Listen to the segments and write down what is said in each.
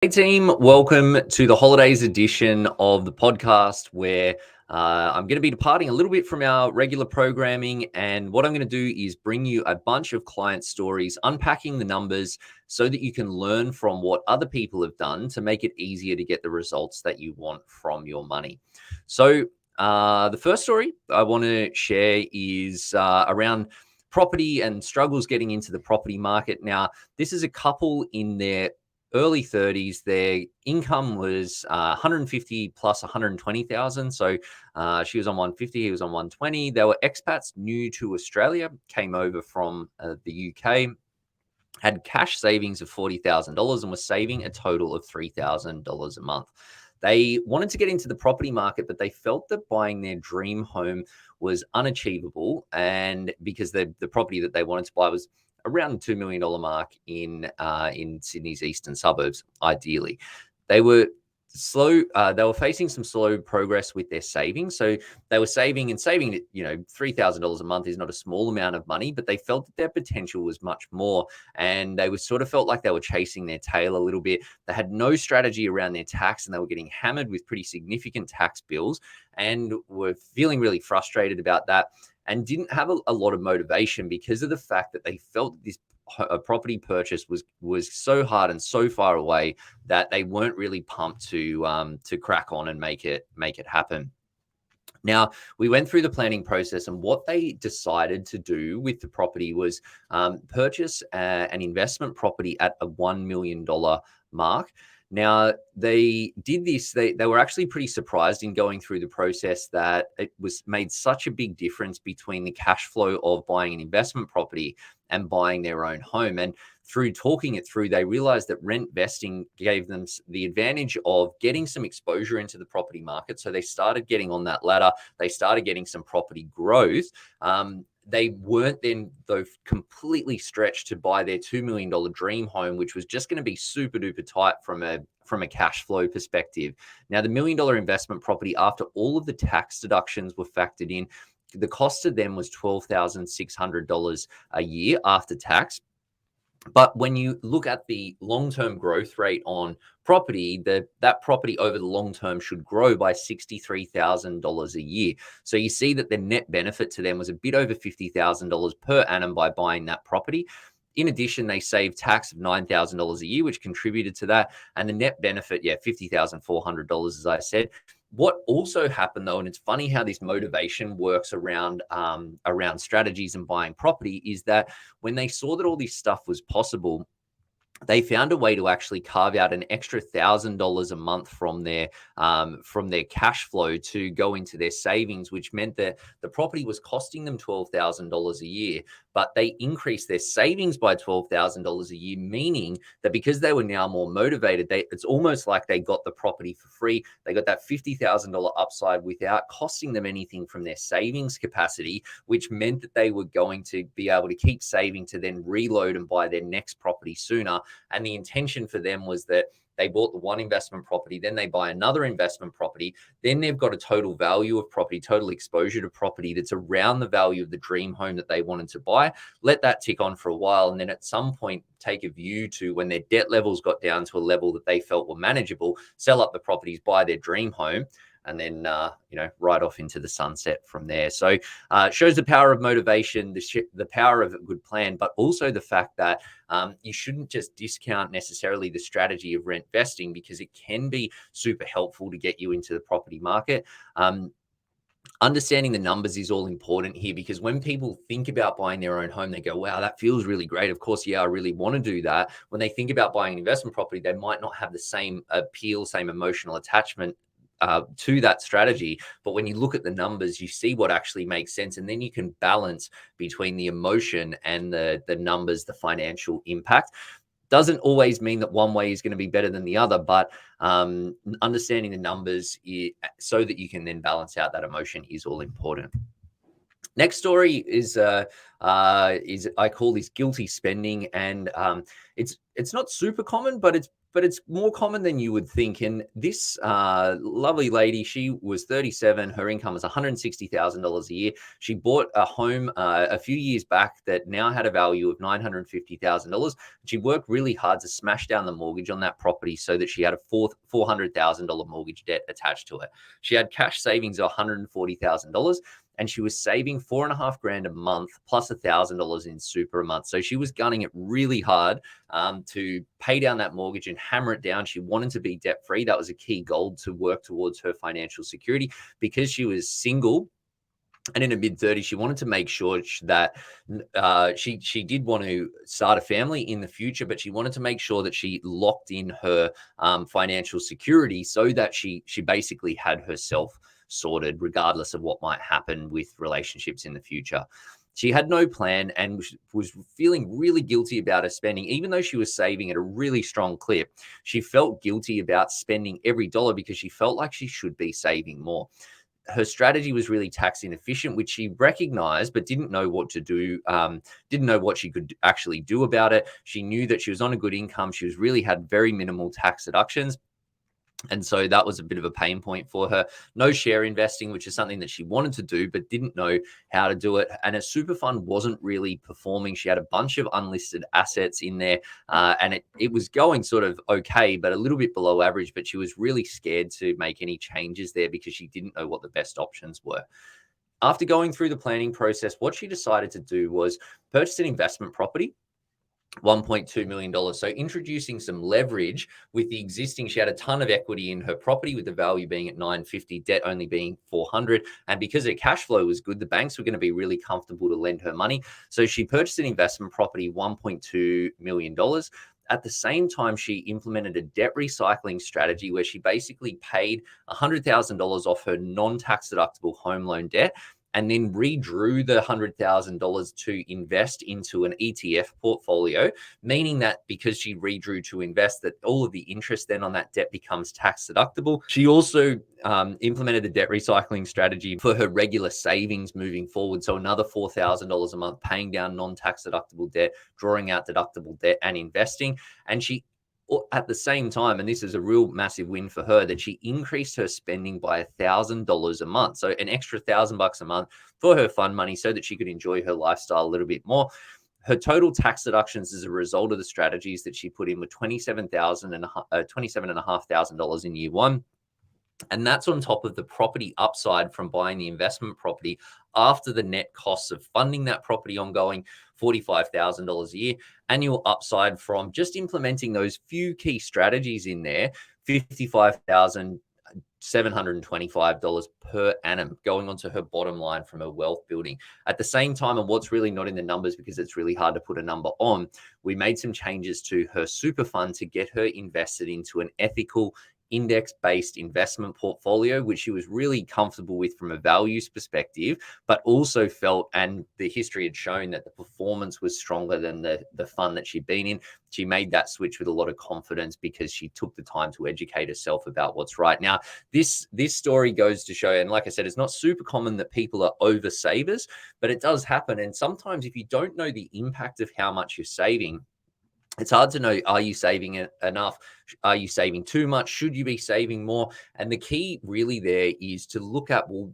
Hey team, welcome to the holidays edition of the podcast where I'm going to be departing a little bit from our regular programming. And what I'm going to do is bring you a bunch of client stories, unpacking the numbers so that you can learn from what other people have done to make it easier to get the results that you want from your money. So the first story I want to share is around property and struggles getting into the property market. Now, this is a couple in their early 30s. Their income was 150 plus 120,000. So she was on 150, he was on 120. They were expats new to Australia, came over from the UK, had cash savings of $40,000 and was saving a total of $3,000 a month. They wanted to get into the property market, but they felt that buying their dream home was unachievable. And because the property that they wanted to buy was around the $2 million mark in Sydney's eastern suburbs, ideally. They were slow. They were facing some slow progress with their savings. So they were saving, $3,000 a month is not a small amount of money, but they felt that their potential was much more. And they were sort of felt like they were chasing their tail a little bit. They had no strategy around their tax and they were getting hammered with pretty significant tax bills and were feeling really frustrated about that and didn't have a lot of motivation because of the fact that they felt this property purchase was so hard and so far away that they weren't really pumped to crack on and make it happen. Now, we went through the planning process, and what they decided to do with the property was purchase an investment property at a $1 million mark. Now, they did this. They were actually pretty surprised in going through the process that it was made such a big difference between the cash flow of buying an investment property and buying their own home. And through talking it through, they realized that rent vesting gave them the advantage of getting some exposure into the property market. So they started getting on that ladder. They started getting some property growth. They weren't then, though, completely stretched to buy their $2 million dream home, which was just going to be super duper tight from a cash flow perspective. Now, the $1 million investment property, after all of the tax deductions were factored in, the cost to them was $12,600 a year after tax. But when you look at the long-term growth rate on property, that property over the long term should grow by $63,000 a year. So you see that the net benefit to them was a bit over $50,000 per annum by buying that property. In addition, they saved tax of $9,000 a year, which contributed to that. And the net benefit, $50,400, as I said. What also happened, though, and it's funny how this motivation works around strategies and buying property, is that when they saw that all this stuff was possible, they found a way to actually carve out an extra $1,000 a month from their cash flow to go into their savings, which meant that the property was costing them $12,000 a year, but they increased their savings by $12,000 a year, meaning that because they were now more motivated, it's almost like they got the property for free. They got that $50,000 upside without costing them anything from their savings capacity, which meant that they were going to be able to keep saving to then reload and buy their next property sooner. And the intention for them was that they bought the one investment property, then they buy another investment property, then they've got a total value of property, total exposure to property that's around the value of the dream home that they wanted to buy. Let that tick on for a while, and then at some point take a view to when their debt levels got down to a level that they felt were manageable, sell up the properties, buy their dream home, and then right off into the sunset from there. So it shows the power of motivation, the power of a good plan, but also the fact that you shouldn't just discount necessarily the strategy of rent vesting, because it can be super helpful to get you into the property market. Understanding the numbers is all important here, because when people think about buying their own home, they go, wow, that feels really great. Of course, I really want to do that. When they think about buying an investment property, they might not have the same appeal, same emotional attachment to that strategy. But when you look at the numbers, you see what actually makes sense. And then you can balance between the emotion and the numbers, the financial impact. Doesn't always mean that one way is going to be better than the other, but understanding the numbers so that you can then balance out that emotion is all important. Next story is I call this guilty spending, and it's not super common, but but it's more common than you would think. And this lovely lady, she was 37. Her income was $160,000 a year. She bought a home a few years back that now had a value of $950,000. She worked really hard to smash down the mortgage on that property so that she had a $400,000 mortgage debt attached to it. She had cash savings of $140,000, and she was saving 4.5 grand a month plus $1,000 in super a month. So she was gunning it really hard to pay down that mortgage and hammer it down. She wanted to be debt free. That was a key goal to work towards her financial security. Because she was single and in her mid-30s, she wanted to make sure that she did want to start a family in the future, but she wanted to make sure that she locked in her financial security so that she basically had herself sorted, regardless of what might happen with relationships in the future. She had no plan and was feeling really guilty about her spending. Even though she was saving at a really strong clip, she felt guilty about spending every dollar because she felt like she should be saving more. Her strategy was really tax inefficient, which she recognized, but didn't know what to do, didn't know what she could actually do about it. She knew that she was on a good income. She was really had very minimal tax deductions. And so that was a bit of a pain point for her. No share investing, which is something that she wanted to do, but didn't know how to do it. And her super fund wasn't really performing. She had a bunch of unlisted assets in there, and it was going sort of okay, but a little bit below average. But she was really scared to make any changes there because she didn't know what the best options were. After going through the planning process, what she decided to do was purchase an investment property, $1.2 million. So introducing some leverage with the existing, she had a ton of equity in her property with the value being at 950, debt only being 400. And because her cash flow was good, the banks were going to be really comfortable to lend her money. So she purchased an investment property, $1.2 million. At the same time, she implemented a debt recycling strategy where she basically paid $100,000 off her non-tax deductible home loan debt and then redrew the $100,000 to invest into an ETF portfolio, meaning that because she redrew to invest, that all of the interest then on that debt becomes tax deductible. She also implemented the debt recycling strategy for her regular savings moving forward. So another $4,000 a month, paying down non-tax deductible debt, drawing out deductible debt and investing. And she at the same time, and this is a real massive win for her, that she increased her spending by $1,000 a month. So an extra $1,000 a month for her fund money so that she could enjoy her lifestyle a little bit more. Her total tax deductions as a result of the strategies that she put in were $27,500 in year one. And that's on top of the property upside from buying the investment property after the net costs of funding that property ongoing, $45,000 a year, annual upside from just implementing those few key strategies in there, $55,725 per annum going onto her bottom line from her wealth building. At the same time, and what's really not in the numbers because it's really hard to put a number on, we made some changes to her super fund to get her invested into an ethical index-based investment portfolio, which she was really comfortable with from a values perspective, but also felt, and the history had shown, that the performance was stronger than the fund that she'd been in. She made that switch with a lot of confidence because she took the time to educate herself about what's right. Now, this story goes to show, and like I said, it's not super common that people are over savers, but it does happen. And sometimes if you don't know the impact of how much you're saving, it's hard to know, are you saving enough? Are you saving too much? Should you be saving more? And the key really there is to look at, well,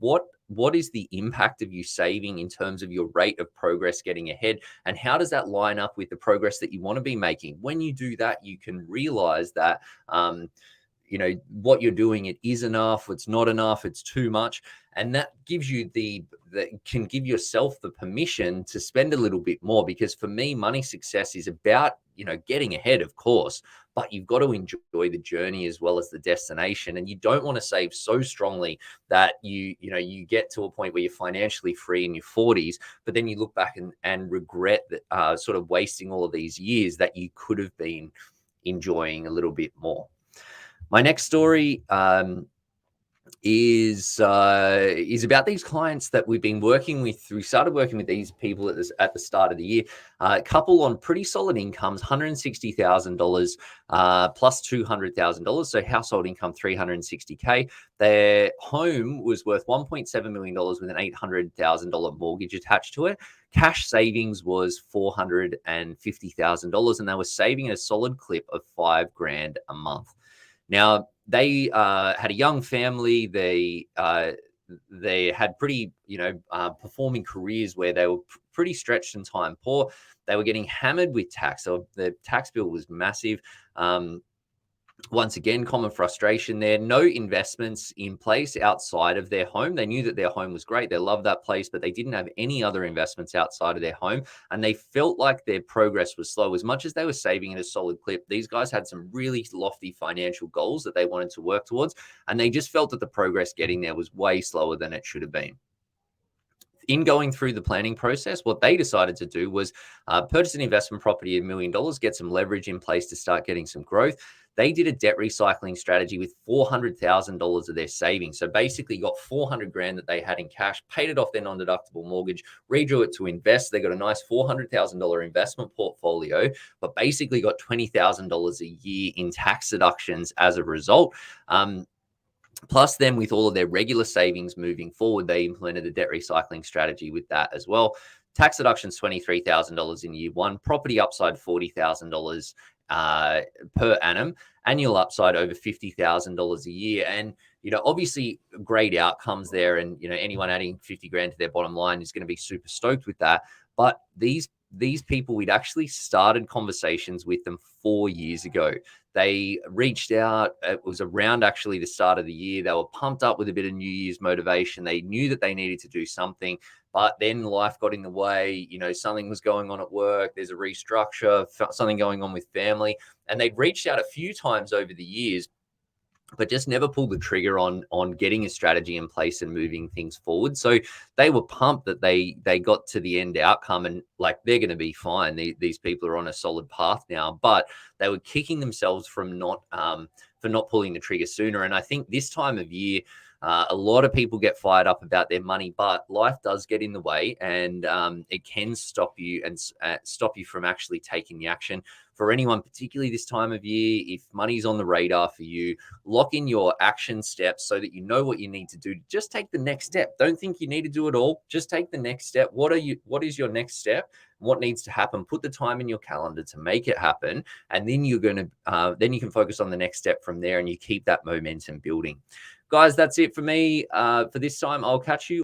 what is the impact of you saving in terms of your rate of progress getting ahead? And how does that line up with the progress that you want to be making? When you do that, you can realize that, what you're doing, it is enough, it's not enough, it's too much. And that gives you that can give yourself the permission to spend a little bit more. Because for me, money success is about, getting ahead, of course, but you've got to enjoy the journey as well as the destination. And you don't want to save so strongly that you get to a point where you're financially free in your 40s, but then you look back and regret that sort of wasting all of these years that you could have been enjoying a little bit more. My next story, is about these clients that we've been working with. We started working with these people at the start of the year. A couple on pretty solid incomes, $160,000 plus $200,000. So household income $360K. Their home was worth $1.7 million with an $800,000 mortgage attached to it. Cash savings was $450,000, and they were saving a solid clip of $5,000 a month. Now, they had a young family. They had pretty, performing careers where they were pretty stretched and time poor. They were getting hammered with tax. So the tax bill was massive. Once again, common frustration there. No investments in place outside of their home. They knew that their home was great. They loved that place, but they didn't have any other investments outside of their home. And they felt like their progress was slow. As much as they were saving in a solid clip, these guys had some really lofty financial goals that they wanted to work towards. And they just felt that the progress getting there was way slower than it should have been. In going through the planning process, what they decided to do was purchase an investment property at $1 million, get some leverage in place to start getting some growth. They did a debt recycling strategy with $400,000 of their savings. So basically got $400,000 that they had in cash, paid it off their non-deductible mortgage, redrew it to invest. They got a nice $400,000 investment portfolio, but basically got $20,000 a year in tax deductions as a result. Plus, then with all of their regular savings moving forward, they implemented a debt recycling strategy with that as well. Tax deductions $23,000 in year one, property upside $40,000 per annum, annual upside over $50,000 a year. And, obviously great outcomes there. And, anyone adding $50,000 to their bottom line is going to be super stoked with that. But these people, we'd actually started conversations with them 4 years ago. They reached out. It was around actually the start of the year. They were pumped up with a bit of New Year's motivation. They knew that they needed to do something, but then life got in the way. Something was going on at work. There's a restructure, something going on with family. And they'd reached out a few times over the years, but just never pulled the trigger on getting a strategy in place and moving things forward. So they were pumped that they got to the end outcome and like they're going to be fine. These people are on a solid path now, but they were kicking themselves from not pulling the trigger sooner. And I think this time of year, a lot of people get fired up about their money, but life does get in the way, and it can stop you from actually taking the action. For anyone, particularly this time of year, if money's on the radar for you, lock in your action steps so that you know what you need to do. Just take the next step. Don't think you need to do it all. Just take the next step. What is your next step? What needs to happen? Put the time in your calendar to make it happen, and then you're going to then you can focus on the next step from there, and you keep that momentum building. Guys, that's it for me for this time. I'll catch you